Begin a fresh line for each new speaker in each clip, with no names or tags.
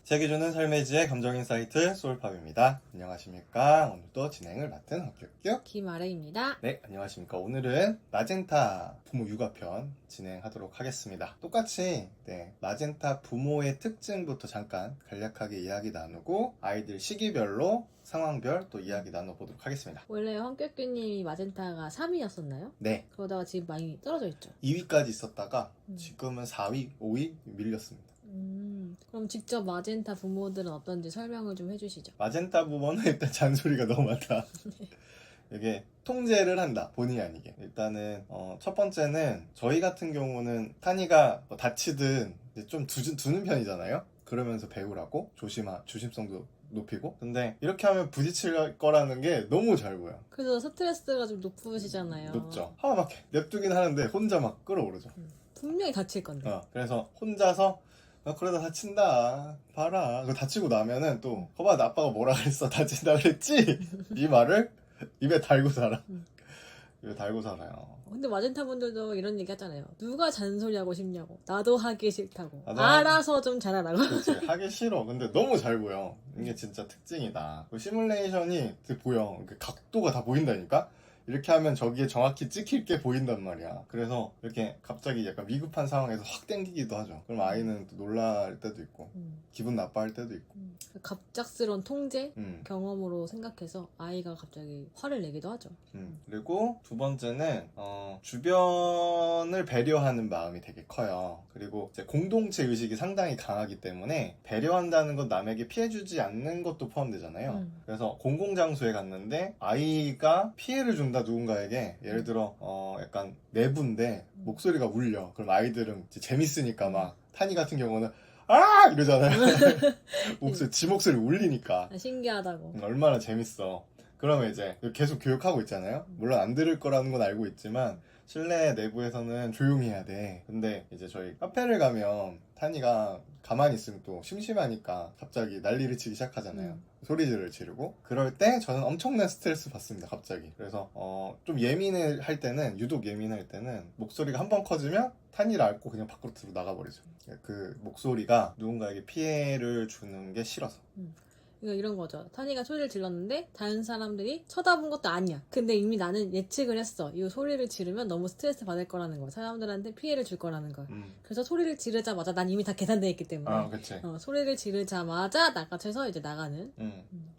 제기주는 삶의 지혜 감정인 사이트 소울팝입니다. 안녕하십니까. 오늘도 진행을 맡은 헛격격
김아래입니다.
네, 안녕하십니까. 오늘은 마젠타 부모 육아편 진행하도록 하겠습니다. 똑같이 마젠타 부모의 특징부터 잠깐 간략하게 이야기 나누고 아이들 시기별로 상황별 또 이야기 나눠보도록 하겠습니다.
원래 황격규님이 마젠타가 3위였었나요?
네,
그러다가 지금 많이 떨어져 있죠.
2위까지 있었다가
음.
지금은 4위, 5위 밀렸습니다.
그럼 직접 마젠타 부모들은 어떤지 설명을 좀 해주시죠.
마젠타 부모는 일단 잔소리가 너무 많다. 이게 통제를 한다, 본의 아니게. 일단은 첫 번째는 저희 같은 경우는 타니가 다치든 좀 두는 편이잖아요. 그러면서 배우라고 조심성도 높이고. 근데 이렇게 하면 부딪힐 거라는 게 너무 잘 보여.
그래서 스트레스가 좀 높으시잖아요.
높죠. 막 냅두긴 하는데 혼자 막 끌어오르죠.
분명히 다칠 건데.
그래서 혼자서 그러다 다친다, 봐라. 그거 다치고 나면은 또 거봐, 아빠가 뭐라 그랬어, 다친다 그랬지? 이 말을 입에 달고 살아. 입에 달고 살아요.
근데 마젠타 분들도 이런 얘기 하잖아요. 누가 잔소리하고 싶냐고. 나도 하기 싫다고.
나도
알아서 좀 잘하라고.
그치, 하기 싫어. 근데 너무 잘 보여. 이게 진짜 특징이다. 그 시뮬레이션이 보여. 그 각도가 다 보인다니까? 이렇게 하면 저기에 정확히 찍힐 게 보인단 말이야. 그래서 이렇게 갑자기 약간 위급한 상황에서 확 땡기기도 하죠. 그럼 아이는 또 놀랄 때도 있고 기분 나빠할 때도 있고.
갑작스러운 통제
음.
경험으로 생각해서 아이가 갑자기 화를 내기도 하죠.
그리고 두 번째는 주변을 배려하는 마음이 되게 커요. 그리고 이제 공동체 의식이 상당히 강하기 때문에 배려한다는 건 남에게 피해주지 않는 것도 포함되잖아요. 그래서 공공장소에 갔는데 아이가 피해를 준다, 누군가에게. 예를 들어 약간 내부인데 목소리가 울려. 그럼 아이들은 이제 재밌으니까 막, 타니 같은 경우는 아! 이러잖아요. 지 목소리 울리니까.
신기하다고.
얼마나 재밌어. 그러면 이제 계속 교육하고 있잖아요. 물론 안 들을 거라는 건 알고 있지만 실내 내부에서는 조용히 해야 돼. 근데 이제 저희 카페를 가면 타니가 가만히 있으면 또 심심하니까 갑자기 난리를 치기 시작하잖아요. 소리를 지르고. 그럴 때 저는 엄청난 스트레스 받습니다, 갑자기. 그래서 좀 예민할 때는, 유독 예민할 때는 목소리가 한번 커지면 타니를 앓고 그냥 밖으로 나가버리죠. 그 목소리가 누군가에게 피해를 주는 게 싫어서.
이런 거죠. 타니가 소리를 질렀는데 다른 사람들이 쳐다본 것도 아니야. 근데 이미 나는 예측을 했어. 이 소리를 지르면 너무 스트레스 받을 거라는 거. 사람들한테 피해를 줄 거라는 걸. 그래서 소리를 지르자마자 난 이미 다 계산되어 있기 때문에.
그치.
소리를 지르자마자 낚아채서 이제 나가는.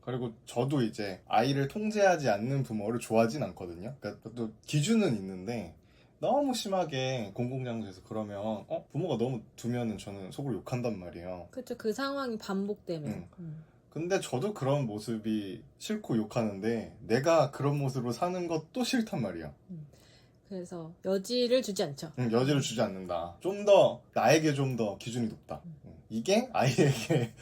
그리고 저도 이제 아이를 통제하지 않는 부모를 좋아하진 않거든요. 그러니까 또 기준은 있는데 너무 심하게 공공장소에서 그러면 부모가 너무 두면은 저는 속으로 욕한단 말이에요.
그렇죠. 그 상황이 반복되면.
근데 저도 그런 모습이 싫고 욕하는데 내가 그런 모습으로 사는 것도 싫단 말이야.
그래서 여지를 주지 않죠.
여지를 주지 않는다. 나에게 좀 더 기준이 높다. 이게 아이에게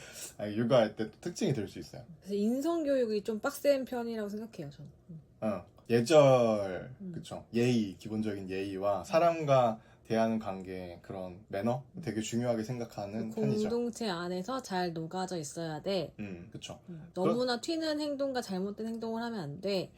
육아할 때 특징이 될 수 있어요.
그래서 인성교육이 좀 빡센 편이라고 생각해요, 저는.
예절, 그쵸. 예의, 기본적인 예의와 사람과 대하는 관계, 그런 매너 되게 중요하게 생각하는 편이죠.
공동체 안에서 잘 녹아져 있어야 돼.
그쵸.
너무나 튀는 행동과 잘못된 행동을 하면 안 돼.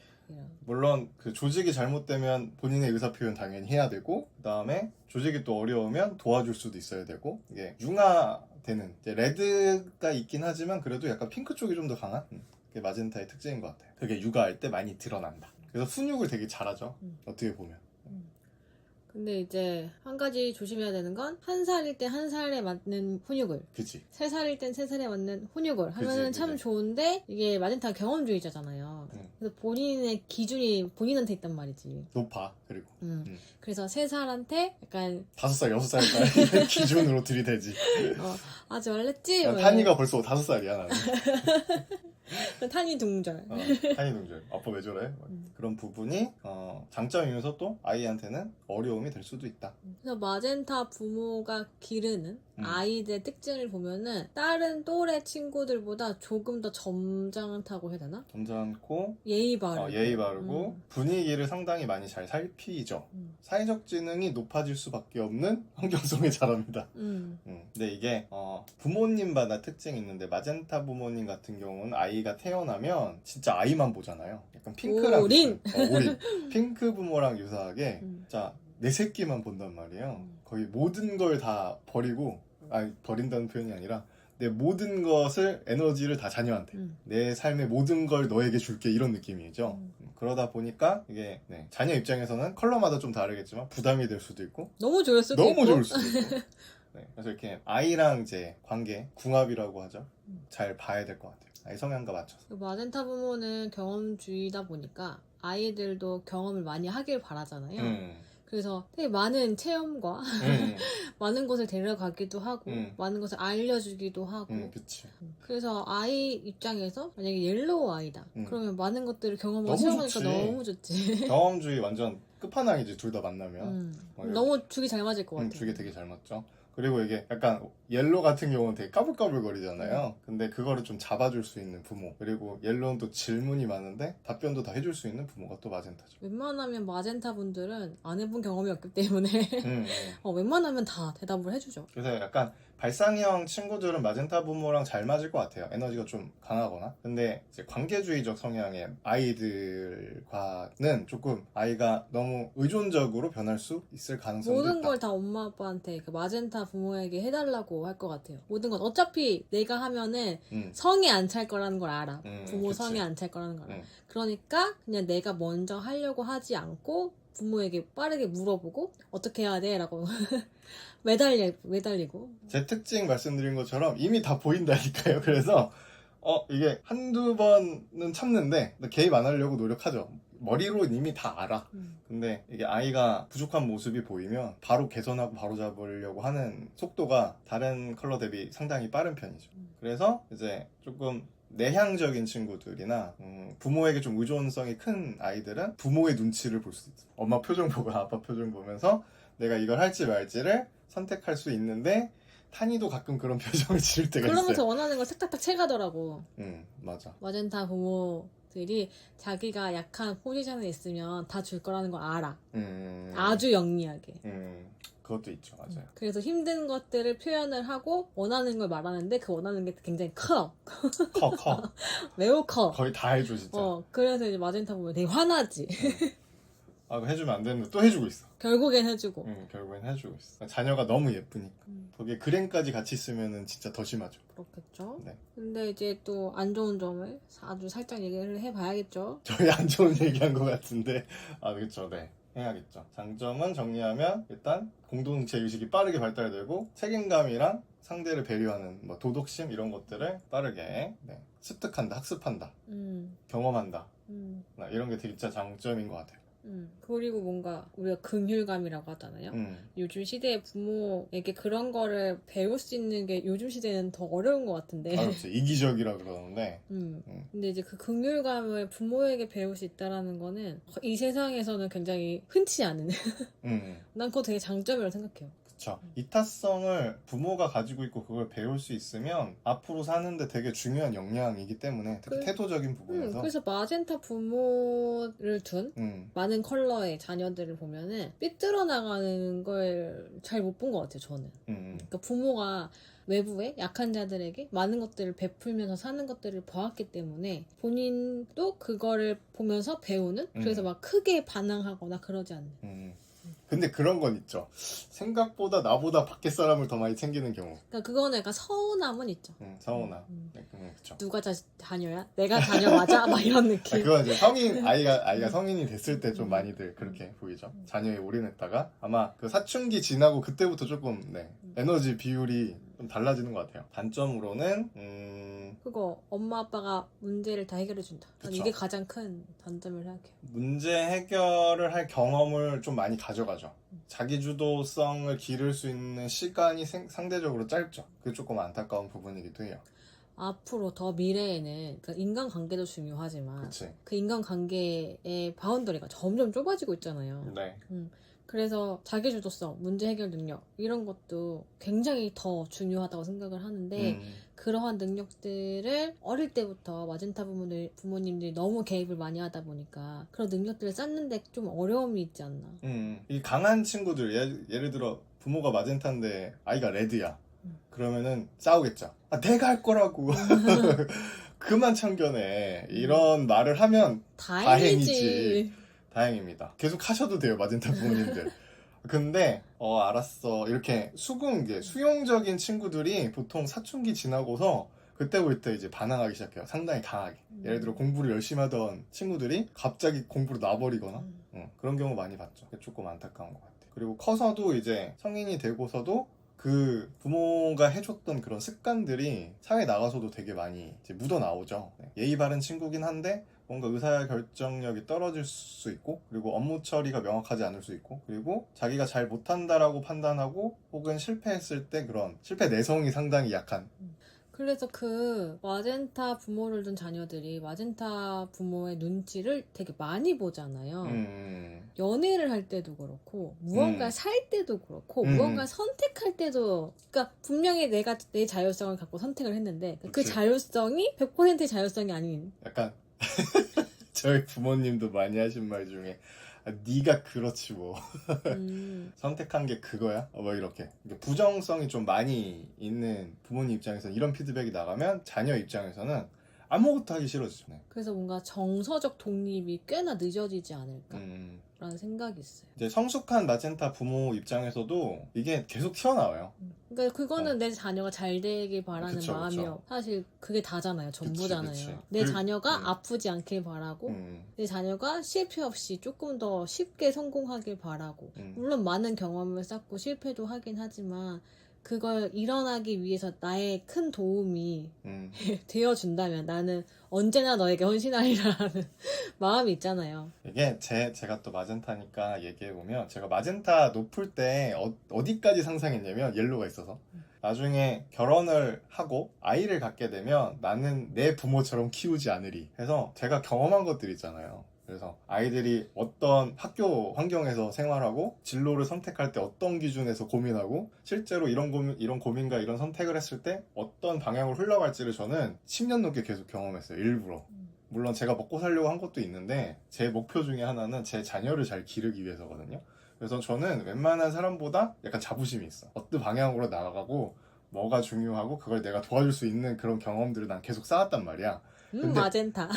물론 그 조직이 잘못되면 본인의 의사표현 당연히 해야 되고, 그 다음에 조직이 또 어려우면 도와줄 수도 있어야 되고, 이게 융화되는, 이제 레드가 있긴 하지만 그래도 약간 핑크 쪽이 좀 더 강한 그게 마젠타의 특징인 것 같아요. 그게 육아할 때 많이 드러난다. 그래서 훈육을 되게 잘하죠. 어떻게 보면.
근데 이제 한 가지 조심해야 되는 건, 1살일 때 1살에 맞는 훈육을,
그치.
3살일 땐 3살에 맞는 훈육을 하면은
그치.
참 좋은데, 이게 마젠타 경험주의자잖아요. 그래서 본인의 기준이 본인한테 있단 말이지.
높아. 그리고
그래서 3살한테 약간
5살, 6살까지 기준으로 들이대지.
아직 말랬지?
타니가 벌써 5살이야, 나는.
타니 동절.
타니 동절. 아빠 왜 저래? 그런 부분이 장점이면서 또 아이한테는 어려움이 될 수도 있다.
그래서 마젠타 부모가 기르는 아이들의 특징을 보면은 다른 또래 친구들보다 조금 더 점잖다고 해야 되나?
점잖고
예의 바르고.
예의 바르고 분위기를 상당히 많이 잘 살피죠. 사회적 지능이 높아질 수밖에 없는 환경 속에 자랍니다. 근데 이게 부모님마다 특징이 있는데, 마젠타 부모님 같은 경우는 아이가 태어나면 진짜 아이만 보잖아요. 약간 핑크랑
올인.
올인. 핑크 부모랑 유사하게 진짜 내 새끼만 본단 말이에요. 거의 모든 걸 다 버리고, 버린다는 표현이 아니라 내 모든 것을 에너지를 다 자녀한테 내 삶의 모든 걸 너에게 줄게 이런 느낌이죠. 그러다 보니까 이게 네, 자녀 입장에서는 컬러마다 좀 다르겠지만 부담이 될 수도 있고
너무 좋을 수도
너무
있고.
좋을 수도 있고 네, 그래서 이렇게 아이랑 이제 관계 궁합이라고 하죠. 잘 봐야 될 것 같아요. 아이 성향과 맞춰서.
마젠타 부모는 경험주의다 보니까 아이들도 경험을 많이 하길 바라잖아요. 그래서 되게 많은 체험과 많은 곳을 데려가기도 하고 많은 것을 알려주기도 하고
그치.
그래서 아이 입장에서 만약에 옐로우 아이다 그러면 많은 것들을 경험하고
너무
체험하니까
좋지.
너무 좋지.
경험주의 완전 끝판왕이지 둘 다 만나면.
너무 죽이 잘 맞을 것 같아요.
죽이 되게 잘 맞죠. 그리고 이게 약간 옐로 같은 경우는 되게 까불까불거리잖아요. 근데 그거를 좀 잡아줄 수 있는 부모, 그리고 옐로는 또 질문이 많은데 답변도 다 해줄 수 있는 부모가 또 마젠타죠.
웬만하면 마젠타 분들은 안 해본 경험이 없기 때문에 웬만하면 다 대답을 해주죠.
그래서 약간 발상형 친구들은 마젠타 부모랑 잘 맞을 것 같아요. 에너지가 좀 강하거나. 근데 이제 관계주의적 성향의 아이들과는 조금 아이가 너무 의존적으로 변할 수 있을 가능성이 있다.
모든 걸 다 엄마 아빠한테 그 마젠타 부모에게 해달라고 할 것 같아요. 모든 건 어차피 내가 하면은 성에 안 찰 거라는 걸 알아. 부모
그치.
성에 안 찰 거라는 걸 알아. 그러니까 그냥 내가 먼저 하려고 하지 않고 부모에게 빠르게 물어보고 어떻게 해야 돼? 라고 매달리고
제 특징 말씀드린 것처럼 이미 다 보인다니까요. 그래서 이게 한두 번은 참는데 개입 안 하려고 노력하죠. 머리로 이미 다 알아. 근데 이게 아이가 부족한 모습이 보이면 바로 개선하고 바로 잡으려고 하는 속도가 다른 컬러 대비 상당히 빠른 편이죠. 그래서 이제 조금 내향적인 친구들이나 부모에게 좀 의존성이 큰 아이들은 부모의 눈치를 볼 수 있어. 엄마 표정 보고 아빠 표정 보면서 내가 이걸 할지 말지를 선택할 수 있는데 탄이도 가끔 그런 표정을 지을 때가
그러면서
있어요.
원하는 걸 탁탁탁 채가더라고.
맞아.
마젠타 부모들이 자기가 약한 포지션에 있으면 다 줄 거라는 걸 알아. 아주 영리하게.
그것도 있죠. 맞아요.
그래서 힘든 것들을 표현을 하고 원하는 걸 말하는데 그 원하는 게 굉장히 커.
커.
매우 커.
거의 다 해줘 진짜.
그래서 이제 마젠타 보면 되게 화나지.
그거 해주면 안 되는데 또 해주고 있어.
결국엔 해주고.
결국엔 해주고 있어. 자녀가 너무 예쁘니까. 거기에 그램까지 같이 있으면 진짜 더 심하죠.
그렇겠죠.
네.
근데 이제 또 안 좋은 점을 아주 살짝 얘기를 해봐야겠죠.
저희 안 좋은 얘기한 것 같은데. 그렇죠. 네. 해야겠죠. 장점은 정리하면 일단 공동체 의식이 빠르게 발달되고 책임감이랑 상대를 배려하는 도덕심 이런 것들을 빠르게 습득한다, 학습한다, 경험한다. 이런 게 되게 진짜 장점인 것 같아요.
그리고 뭔가 우리가 긍휼감이라고 하잖아요. 요즘 시대에 부모에게 그런 거를 배울 수 있는 게 요즘 시대는 더 어려운 것 같은데.
그렇죠. 이기적이라 그러는데.
근데 이제 그 긍휼감을 부모에게 배울 수 있다라는 거는 이 세상에서는 굉장히 흔치 않은. 난 그거 되게 장점이라고 생각해요.
그쵸. 이타성을 부모가 가지고 있고 그걸 배울 수 있으면 앞으로 사는데 되게 중요한 역량이기 때문에 특히 태도적인 부분에서.
그래서 마젠타 부모를 둔 많은 컬러의 자녀들을 보면은 삐뚤어 나가는 걸 잘 못 본 것 같아요, 저는. 그러니까 부모가 외부의 약한 자들에게 많은 것들을 베풀면서 사는 것들을 보았기 때문에 본인도 그거를 보면서 배우는? 그래서 막 크게 반항하거나 그러지 않는.
근데 그런 건 있죠. 생각보다 나보다 밖에 사람을 더 많이 챙기는 경우.
그러니까 그거는 약간 서운함은 있죠.
서운함. 그쵸.
누가 자녀야? 내가 자녀 맞아? 막 이런 느낌.
그건 이제 아이가 성인이 됐을 때 좀 많이들 그렇게 보이죠. 자녀에 올인했다가 아마 그 사춘기 지나고 그때부터 조금 에너지 비율이 좀 달라지는 것 같아요. 단점으로는
그거 엄마 아빠가 문제를 다 해결해 준다. 이게 가장 큰 단점을 생각해요.
문제 해결을 할 경험을 좀 많이 가져가죠. 자기주도성을 기를 수 있는 시간이 상대적으로 짧죠. 그게 조금 안타까운 부분이기도 해요.
앞으로 더 미래에는 그 인간관계도 중요하지만
그치.
그 인간관계의 바운더리가 점점 좁아지고 있잖아요.
네.
그래서 자기주도성, 문제 해결 능력 이런 것도 굉장히 더 중요하다고 생각을 하는데 그러한 능력들을 어릴 때부터 마젠타 부모님들이 너무 개입을 많이 하다 보니까 그런 능력들을 쌓는데 좀 어려움이 있지 않나.
이 강한 친구들 예를 들어 부모가 마젠타인데 아이가 레드야. 그러면은 싸우겠죠. 내가 할 거라고. 그만 참견해. 이런 말을 하면 다행이지. 다행입니다. 계속 하셔도 돼요, 마젠타 부모님들. 근데 알았어 이렇게 수용적인 친구들이 보통 사춘기 지나고서 그때부터 이제 반항하기 시작해요. 상당히 강하게. 예를 들어 공부를 열심히 하던 친구들이 갑자기 공부를 놔버리거나 그런 경우 많이 봤죠. 그게 조금 안타까운 것 같아요. 그리고 커서도 이제 성인이 되고서도 그 부모가 해줬던 그런 습관들이 사회에 나가서도 되게 많이 이제 묻어나오죠. 예의 바른 친구긴 한데 뭔가 의사결정력이 떨어질 수 있고, 그리고 업무 처리가 명확하지 않을 수 있고, 그리고 자기가 잘 못한다라고 판단하고 혹은 실패했을 때 그런 실패 내성이 상당히 약한.
그래서 그 마젠타 부모를 둔 자녀들이 마젠타 부모의 눈치를 되게 많이 보잖아요. 연애를 할 때도 그렇고 무언가를 살 때도 그렇고 무언가를 선택할 때도, 그러니까 분명히 내가 내 자율성을 갖고 선택을 했는데 그
그치.
자율성이 100%의 자율성이 아닌.
약간 저희 부모님도 많이 하신 말 중에 네가 그렇지 뭐 선택한 게 그거야? 뭐 이렇게 부정성이 좀 많이 있는 부모님 입장에서는 이런 피드백이 나가면 자녀 입장에서는 아무것도 하기 싫어지죠. 네.
그래서 뭔가 정서적 독립이 꽤나 늦어지지 않을까 라는 생각이 있어요.
이제 성숙한 마젠타 부모 입장에서도 이게 계속 튀어나와요.
그러니까 그거는 내 자녀가 잘 되길 바라는
그쵸,
마음이요.
그쵸.
사실 그게 다잖아요. 전부잖아요.
그치.
내 자녀가 아프지 않길 바라고 내 자녀가 실패 없이 조금 더 쉽게 성공하길 바라고 물론 많은 경험을 쌓고 실패도 하긴 하지만 그걸 일어나기 위해서 나의 큰 도움이 되어준다면 나는 언제나 너에게 헌신하리라는 마음이 있잖아요.
이게 제가 또 마젠타니까 얘기해보면 제가 마젠타 높을 때 어디까지 상상했냐면 옐로가 있어서 나중에 결혼을 하고 아이를 갖게 되면 나는 내 부모처럼 키우지 않으리 해서 제가 경험한 것들 있잖아요. 그래서 아이들이 어떤 학교 환경에서 생활하고 진로를 선택할 때 어떤 기준에서 고민하고 실제로 이런 고민과 이런 선택을 했을 때 어떤 방향으로 흘러갈지를 저는 10년 넘게 계속 경험했어요. 일부러. 물론 제가 먹고 살려고 한 것도 있는데 제 목표 중에 하나는 제 자녀를 잘 기르기 위해서거든요. 그래서 저는 웬만한 사람보다 약간 자부심이 있어. 어떤 방향으로 나아가고 뭐가 중요하고 그걸 내가 도와줄 수 있는 그런 경험들을 난 계속 쌓았단 말이야. 근데
마젠타.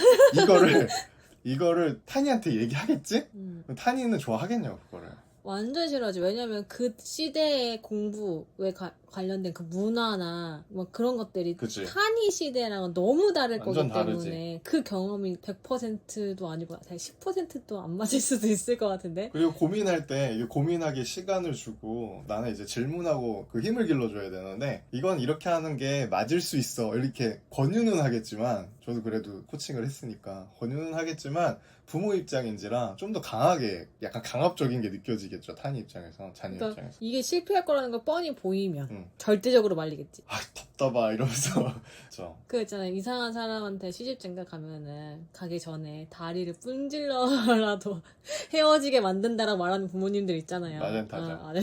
이거를 타니한테 얘기하겠지? 그럼 타니는 좋아하겠냐고 그거를.
완전 싫어하지. 왜냐면 그 시대의 공부에 관련된 그 문화나 뭐 그런 것들이
그치.
타니 시대랑은 너무 다를 거기
완전
때문에
다르지.
그 경험이 100%도 아니고 10%도 안 맞을 수도 있을 것 같은데.
그리고 고민할 때 이게 고민하기 시간을 주고 나는 이제 질문하고 그 힘을 길러줘야 되는데 이건 이렇게 하는 게 맞을 수 있어 이렇게 권유는 하겠지만 저도 그래도 코칭을 했으니까 권유는 하겠지만 부모 입장인지라 좀 더 강하게 약간 강압적인 게 느껴지겠죠. 타니 입장에서 자녀
그러니까
입장에서.
이게 실패할 거라는 걸 뻔히 보이면 절대적으로 말리겠지.
아 답답하 이러면서 그렇죠.
그 있잖아요. 이상한 사람한테 시집장가 가면은 가기 전에 다리를 뿜질러라도 헤어지게 만든다라고 말하는 부모님들 있잖아요.
마젠타죠.
네.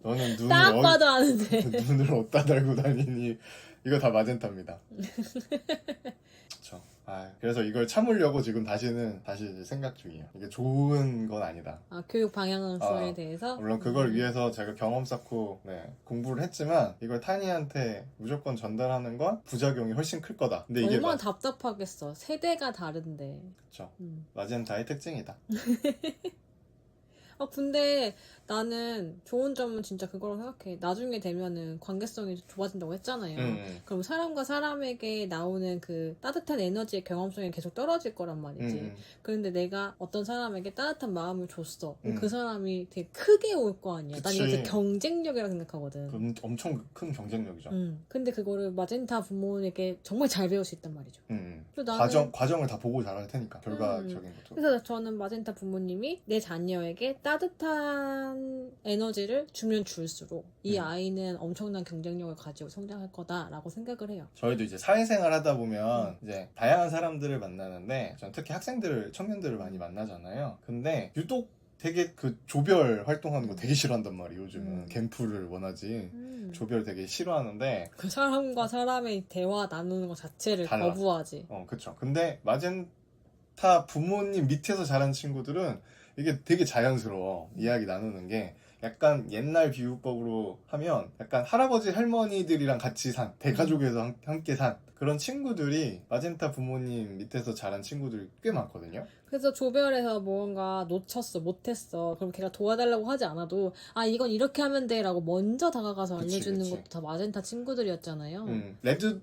너는 눈을
딱 봐도 아는데.
눈을 어디다 달고 다니니 이거 다 마젠타입니다. 그렇죠. 그래서 이걸 참으려고 지금 다시 이제 생각 중이에요. 이게 좋은 건 아니다.
교육 방향성에 대해서?
물론 그걸 위해서 제가 경험 쌓고 공부를 했지만 이걸 타니한테 무조건 전달하는 건 부작용이 훨씬 클 거다. 근데 이게
얼마나 답답하겠어. 세대가 다른데.
그렇죠. 마젠타의 특징이다.
근데 나는 좋은 점은 진짜 그거라고 생각해. 나중에 되면은 관계성이 좋아진다고 했잖아요. 그럼 사람과 사람에게 나오는 그 따뜻한 에너지의 경험성이 계속 떨어질 거란 말이지. 그런데 내가 어떤 사람에게 따뜻한 마음을 줬어. 그 사람이 되게 크게 올 거 아니야. 난 이게 경쟁력이라고 생각하거든.
그럼 엄청 큰 경쟁력이죠.
근데 그거를 마젠타 부모에게 정말 잘 배울 수 있단 말이죠.
과정을 다 보고 자랄 테니까 결과적인 것도.
그래서 저는 마젠타 부모님이 내 자녀에게 따뜻한 에너지를 주면 줄수록 이 아이는 엄청난 경쟁력을 가지고 성장할 거다라고 생각을 해요.
저희도 이제 사회생활 하다 보면 이제 다양한 사람들을 만나는데 전 특히 청년들을 많이 만나잖아요. 근데 유독 되게 그 조별 활동하는 거 되게 싫어한단 말이에요. 요즘은 캠프를 원하지. 조별 되게 싫어하는데
그 사람과 사람의 대화 나누는 것 자체를 거부하지.
그쵸. 근데 마젠타 부모님 밑에서 자란 친구들은 이게 되게 자연스러워. 이야기 나누는 게 약간 옛날 비유법으로 하면 약간 할아버지 할머니들이랑 같이 산 대가족에서 함께 산 그런 친구들이 마젠타 부모님 밑에서 자란 친구들이 꽤 많거든요.
그래서 조별에서 뭔가 놓쳤어, 못했어. 그럼 걔가 도와달라고 하지 않아도, 아, 이건 이렇게 하면 돼. 라고 먼저 다가가서
그치,
알려주는
그치.
것도 다 마젠타 친구들이었잖아요.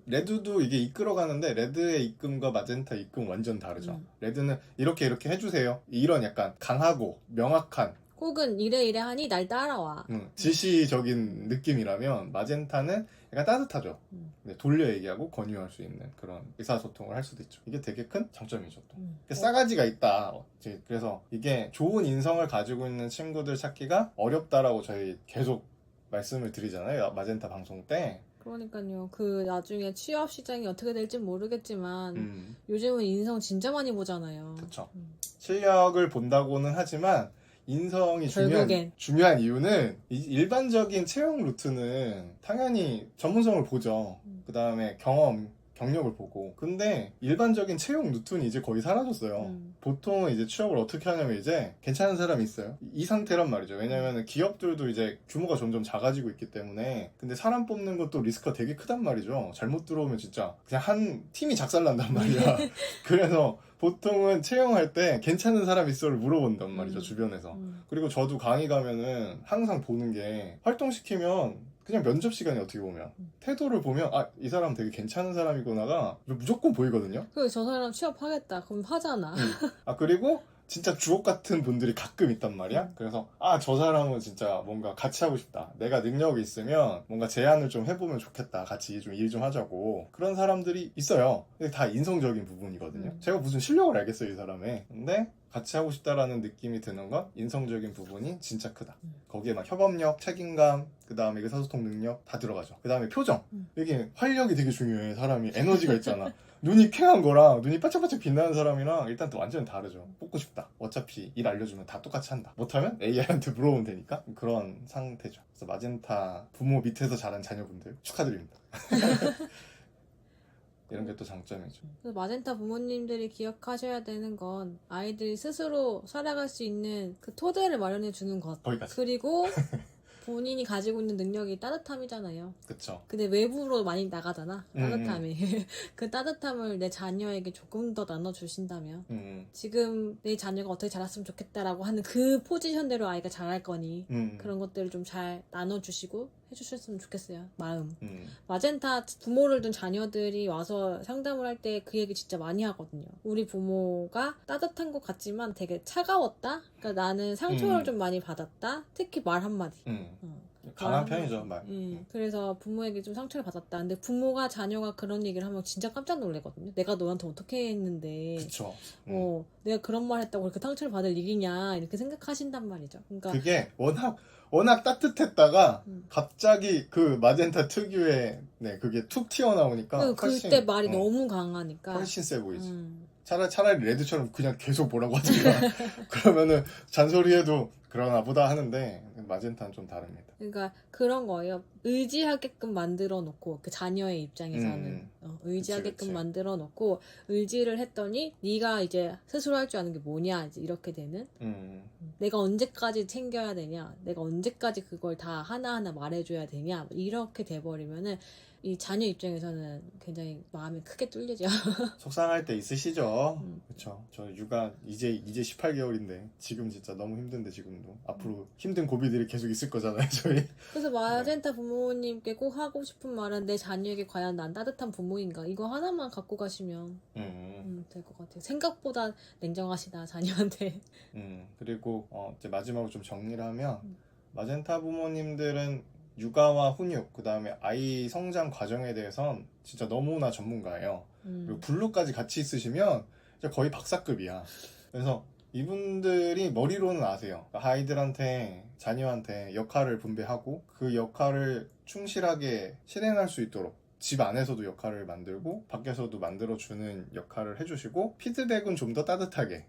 레드도 이게 이끌어가는데 레드의 입금과 마젠타 입금 완전 다르죠. 레드는 이렇게 해주세요. 이런 약간 강하고 명확한
혹은 이래 하니 날 따라와.
지시적인 느낌이라면 마젠타는 약간 따뜻하죠. 네, 돌려 얘기하고 권유할 수 있는 그런 의사소통을 할 수도 있죠. 이게 되게 큰 장점이죠. 또. 싸가지가 있다. 그래서 이게 좋은 인성을 가지고 있는 친구들 찾기가 어렵다라고 저희 계속 말씀을 드리잖아요. 마젠타 방송 때.
그러니까요. 그 나중에 취업 시장이 어떻게 될지 모르겠지만 요즘은 인성 진짜 많이 보잖아요.
그렇죠. 실력을 본다고는 하지만 인성이 중요한 이유는 일반적인 채용 루트는 당연히 전문성을 보죠. 그 다음에 경력을 보고. 근데 일반적인 채용 루트는 이제 거의 사라졌어요. 보통은 이제 취업을 어떻게 하냐면 이제 괜찮은 사람이 있어요. 이 상태란 말이죠. 왜냐면 기업들도 이제 규모가 점점 작아지고 있기 때문에. 근데 사람 뽑는 것도 리스크가 되게 크단 말이죠. 잘못 들어오면 진짜 그냥 한 팀이 작살난단 말이야. 그래서 보통은 채용할 때 괜찮은 사람 있어를 물어본단 말이죠. 주변에서. 그리고 저도 강의 가면은 항상 보는 게 활동시키면 그냥 면접 시간이 어떻게 보면 태도를 보면 아, 이 사람 되게 괜찮은 사람이구나가 무조건 보이거든요.
그리고 저 사람 취업하겠다. 그럼 하잖아.
아, 그리고 진짜 주옥 같은 분들이 가끔 있단 말이야. 그래서 아, 저 사람은 진짜 뭔가 같이 하고 싶다. 내가 능력이 있으면 뭔가 제안을 좀 해보면 좋겠다. 같이 좀 일 좀 하자고. 그런 사람들이 있어요. 근데 다 인성적인 부분이거든요. 제가 무슨 실력을 알겠어요, 이 사람의. 근데 같이 하고 싶다라는 느낌이 드는 건 인성적인 부분이 진짜 크다. 거기에 막 협업력, 책임감, 그 다음에 의사소통 능력 다 들어가죠. 그 다음에 표정. 이게 활력이 되게 중요해. 사람이 에너지가 있잖아. 눈이 쾌한 거랑 눈이 반짝반짝 빛나는 사람이랑 일단 또 완전히 다르죠. 뽑고 싶다. 어차피 일 알려주면 다 똑같이 한다. 못하면 AI한테 물어보면 되니까 그런 상태죠. 그래서 마젠타 부모 밑에서 자란 자녀분들 축하드립니다. 이런 게 또 장점이죠.
그래서 마젠타 부모님들이 기억하셔야 되는 건 아이들이 스스로 살아갈 수 있는 그 토대를 마련해 주는 것.
거기까지.
그리고 본인이 가지고 있는 능력이 따뜻함이잖아요.
그쵸.
근데 외부로 많이 나가잖아. 따뜻함이. 그 따뜻함을 내 자녀에게 조금 더 나눠주신다면 지금 내 자녀가 어떻게 자랐으면 좋겠다라고 하는 그 포지션대로 아이가 자랄 거니 그런 것들을 좀 잘 나눠주시고 해주셨으면 좋겠어요. 마음. 마젠타 부모를 둔 자녀들이 와서 상담을 할 때 그 얘기 진짜 많이 하거든요. 우리 부모가 따뜻한 것 같지만 되게 차가웠다? 그러니까 나는 상처를 좀 많이 받았다? 특히 말 한마디.
강한 편이죠, 말.
그래서 부모에게 좀 상처를 받았다. 근데 부모가 자녀가 그런 얘기를 하면 진짜 깜짝 놀래거든요. 내가 너한테 어떻게 했는데.
그쵸.
내가 그런 말 했다고 그렇게 상처를 받을 일이냐 이렇게 생각하신단 말이죠. 그러니까
그게 워낙 따뜻했다가 갑자기 그 마젠타 특유의 그게 툭 튀어나오니까
그때 말이 너무 강하니까
훨씬 세 보이지. 차라리 레드처럼 그냥 계속 뭐라고 하든가 그러면은 잔소리해도 그러나 보다 하는데 마젠타는 좀 다릅니다.
그러니까 그런 거예요. 의지하게끔 만들어 놓고 그 자녀의 입장에서는 의지하게끔
그치.
만들어 놓고 의지를 했더니 네가 이제 스스로 할 줄 아는 게 뭐냐 이제 이렇게 되는 내가 언제까지 챙겨야 되냐 내가 언제까지 그걸 다 하나하나 말해줘야 되냐 이렇게 돼버리면은 이 자녀 입장에서는 굉장히 마음이 크게 뚫리죠.
속상할 때 있으시죠. 그쵸. 저 육아 이제 18개월인데 지금 진짜 너무 힘든데 지금도 앞으로 힘든 고비들이 계속 있을 거잖아요, 저희.
그래서 마젠타 부모님께 꼭 하고 싶은 말은 내 자녀에게 과연 난 따뜻한 부모인가 이거 하나만 갖고 가시면 될 것 같아요. 생각보다 냉정하시다 자녀한테.
그리고 이제 마지막으로 좀 정리를 하면 마젠타 부모님들은 육아와 훈육, 그 다음에 아이 성장 과정에 대해선 진짜 너무나 전문가예요. 그리고 블루까지 같이 있으시면 이제 거의 박사급이야. 그래서 이분들이 머리로는 아세요. 아이들한테, 자녀한테 역할을 분배하고 그 역할을 충실하게 실행할 수 있도록 집 안에서도 역할을 만들고 밖에서도 만들어주는 역할을 해주시고 피드백은 좀 더 따뜻하게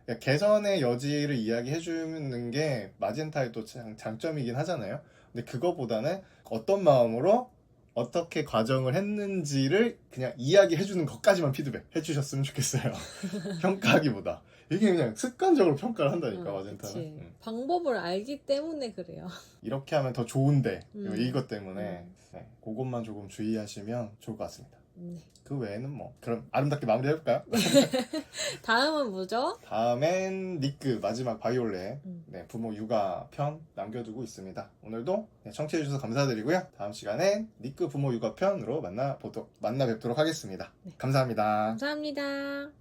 그러니까 개선의 여지를 이야기해주는 게 마젠타의 또 장점이긴 하잖아요. 근데 그거보다는 어떤 마음으로 어떻게 과정을 했는지를 그냥 이야기해주는 것까지만 피드백 해주셨으면 좋겠어요. 평가하기보다. 이게 그냥 습관적으로 평가를 한다니까, 마젠타는.
방법을 알기 때문에 그래요.
이렇게 하면 더 좋은데, 이것 때문에. 그것만 조금 주의하시면 좋을 것 같습니다.
네.
그 외에는 뭐 그럼 아름답게 마무리해볼까요?
다음은 뭐죠?
다음엔 니크 마지막 바이올렛
음.
네, 부모 육아 편 남겨두고 있습니다. 오늘도 네, 청취해주셔서 감사드리고요. 다음 시간엔 니크 부모 육아 편으로 만나 뵙도록 하겠습니다.
네.
감사합니다.
감사합니다.